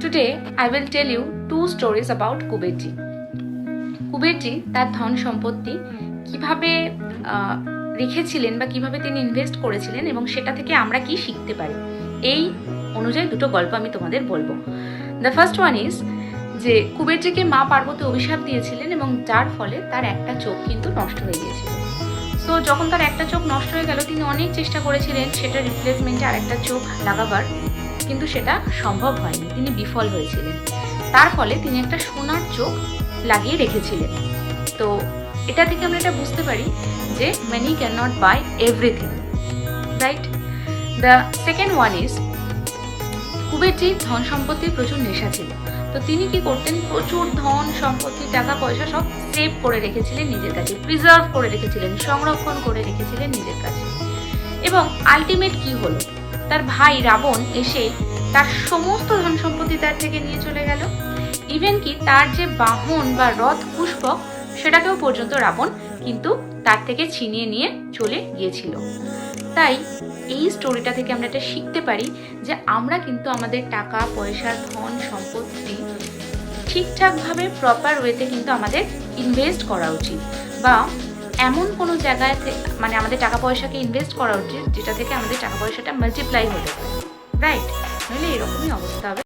Today, I will tell you two stories about কুবেরজি। কুবেরজি তার ধন সম্পত্তি কিভাবে রেখেছিলেন বা কিভাবে তিনি ইনভেস্ট করেছিলেন এবং সেটা থেকে আমরা কি শিখতে পারি, এই অনুযায়ী দুটো গল্প আমি তোমাদের বলবো। দ্য ফার্স্ট ওয়ান ইজ যে কুবেরজিকে মা পার্বতী অভিশাপ দিয়েছিলেন এবং যার ফলে তার একটা চোখ কিন্তু নষ্ট হয়ে গিয়েছিল। সো যখন তার একটা চোখ নষ্ট হয়ে গেল, তিনি অনেক চেষ্টা করেছিলেন সেটা রিপ্লেসমেন্টে আরেকটা চোখ লাগাবার, কিন্তু সেটা সম্ভব হয়নি, তিনি বিফল হয়েছিলেন। তার ফলে তিনি একটা সোনার চোখ লাগিয়ে রেখেছিলেন। তো এটা থেকে আমরা এটা বুঝতে পারি যে money can not buy everything, right? The second one is কুবেরজির ধন সম্পত্তির প্রচুর নেশা ছিল। তো তিনি কি করতেন, প্রচুর ধন সম্পত্তি টাকা পয়সা সব সেভ করে রেখেছিলেন নিজের কাছে, প্রিজার্ভ করে রেখেছিলেন, সংরক্ষণ করে রেখেছিলেন নিজের কাছে। এবং আলটিমেট কি হলো, তার ভাই রাবণ এসে তার সমস্ত ধন সম্পত্তি তার থেকে নিয়ে চলে গেল। ইভেন কি তার যে বাহন বা রথ পুষ্পক, সেটাকেও পর্যন্ত রাবণ কিন্তু তার থেকে ছিনিয়ে নিয়ে চলে গিয়েছিল। তাই এই স্টোরিটা থেকে আমরা এটা শিখতে পারি যে আমরা কিন্তু আমাদের টাকা পয়সা ধন সম্পত্তি ঠিকঠাকভাবে প্রপার ওয়েতে কিন্তু আমাদের ইনভেস্ট করা উচিত, বা এমন কোনো জায়গায় মানে আমাদের টাকা পয়সাকে ইনভেস্ট করা উচিত যেটা থেকে আমাদের টাকা পয়সাটা মাল্টিপ্লাই হতে পারে, রাইট? নইলে এরকমই অবস্থা হবে।